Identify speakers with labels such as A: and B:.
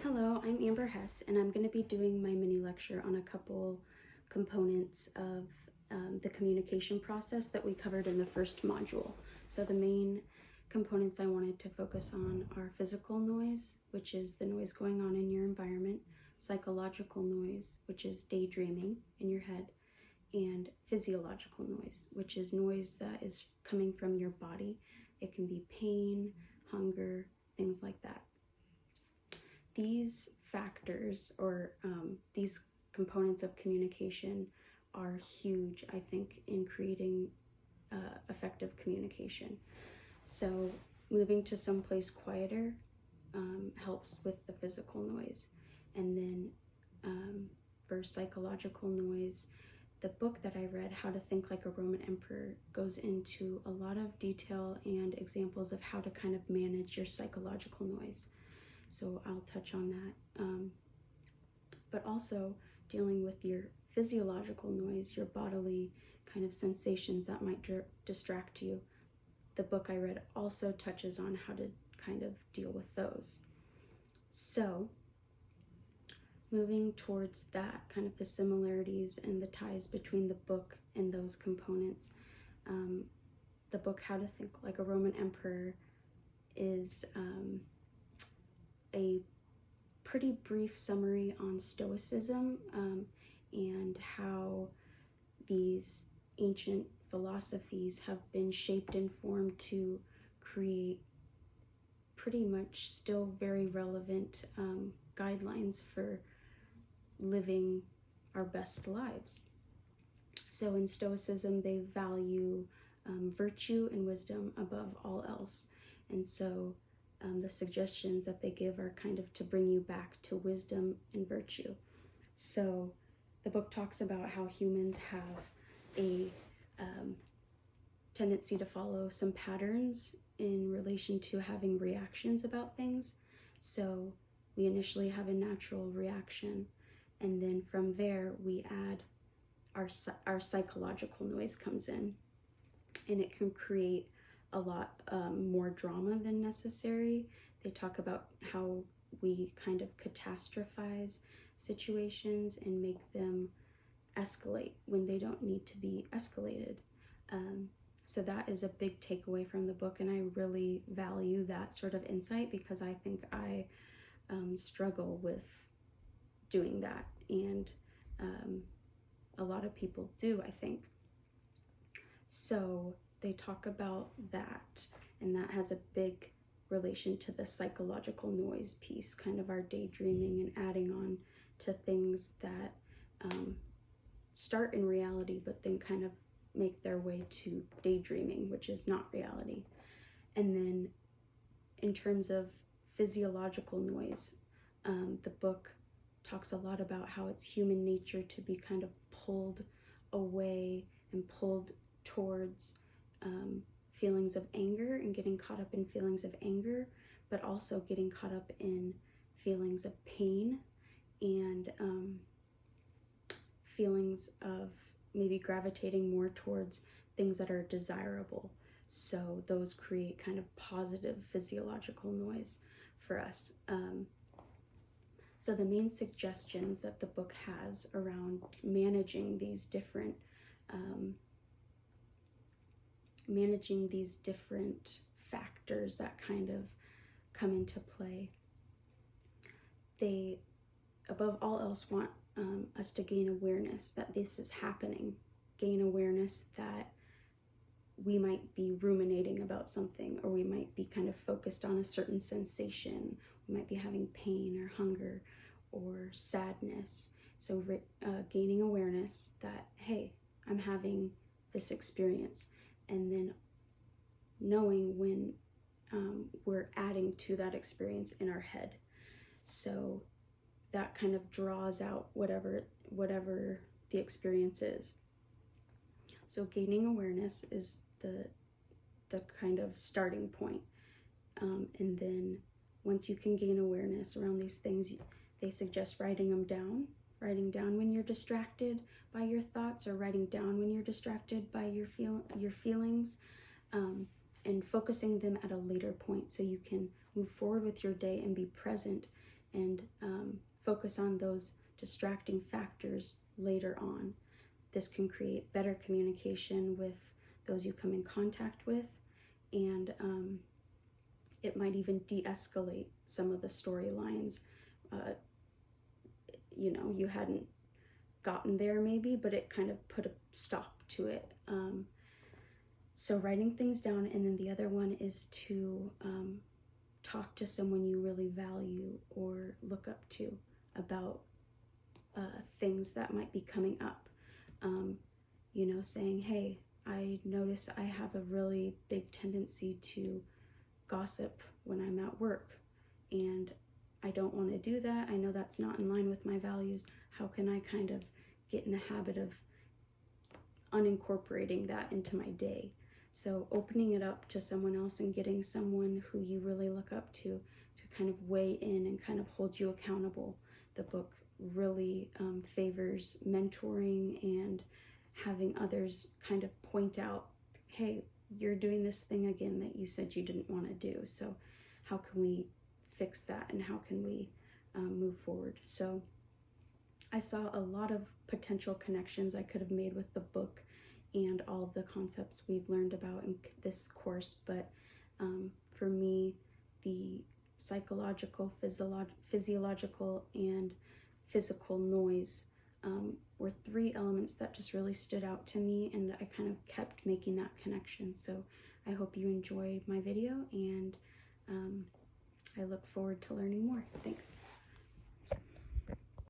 A: Hello, I'm Amber Hess, and I'm going to be doing my mini lecture on a couple components of the communication process that we covered in the first module. So the main components I wanted to focus on are physical noise, which is the noise going on in your environment, psychological noise, which is daydreaming in your head, and physiological noise, which is noise that is coming from your body. It can be pain, hunger, things like that. These factors or these components of communication are huge, I think, in creating effective communication. So moving to someplace quieter helps with the physical noise. And then for psychological noise, the book that I read, How to Think Like a Roman Emperor, goes into a lot of detail and examples of how to kind of manage your psychological noise. So I'll touch on that. But also dealing with your physiological noise, your bodily kind of sensations that might distract you. The book I read also touches on how to kind of deal with those. So moving towards that, kind of the similarities and the ties between the book and those components. The book How to Think Like a Roman Emperor is a pretty brief summary on Stoicism and how these ancient philosophies have been shaped and formed to create pretty much still very relevant guidelines for living our best lives. So in Stoicism, they value virtue and wisdom above all else. And so the suggestions that they give are kind of to bring you back to wisdom and virtue. So the book talks about how humans have a tendency to follow some patterns in relation to having reactions about things. So we initially have a natural reaction, and then from there we add our psychological noise comes in, and it can create a lot more drama than necessary. They talk about how we kind of catastrophize situations and make them escalate when they don't need to be escalated. So that is a big takeaway from the book, and I really value that sort of insight because I think I struggle with doing that, and a lot of people do, I think. So they talk about that, and that has a big relation to the psychological noise piece, kind of our daydreaming and adding on to things that start in reality but then kind of make their way to daydreaming, which is not reality. And then in terms of physiological noise, the book talks a lot about how it's human nature to be kind of pulled away and pulled towards feelings of anger and getting caught up in feelings of anger, but also getting caught up in feelings of pain and feelings of maybe gravitating more towards things that are desirable. So those create kind of positive physiological noise for us. So the main suggestions that the book has around managing these different factors that kind of come into play. They, above all else, want us to gain awareness that this is happening, gain awareness that we might be ruminating about something, or we might be kind of focused on a certain sensation. We might be having pain or hunger or sadness. So gaining awareness that, hey, I'm having this experience, and then knowing when we're adding to that experience in our head. So that kind of draws out whatever the experience is. So gaining awareness is the kind of starting point. And then once you can gain awareness around these things, they suggest writing down when you're distracted by your thoughts, or writing down when you're distracted by your feelings, and focusing them at a later point so you can move forward with your day and be present and focus on those distracting factors later on. This can create better communication with those you come in contact with, and it might even de-escalate some of the storylines. You know, you hadn't gotten there maybe, but it kind of put a stop to it. So writing things down, and then the other one is to talk to someone you really value or look up to about things that might be coming up. You know, saying, hey, I notice I have a really big tendency to gossip when I'm at work, and I don't want to do that. I know that's not in line with my values. How can I kind of get in the habit of unincorporating that into my day? So opening it up to someone else and getting someone who you really look up to kind of weigh in and kind of hold you accountable. The book really favors mentoring and having others kind of point out, hey, you're doing this thing again that you said you didn't want to do. So how can we fix that, and how can we move forward? So I saw a lot of potential connections I could have made with the book and all of the concepts we've learned about in this course, but for me, the psychological, physiological, and physical noise were three elements that just really stood out to me, and I kind of kept making that connection. So I hope you enjoyed my video, and I look forward to learning more. Thanks.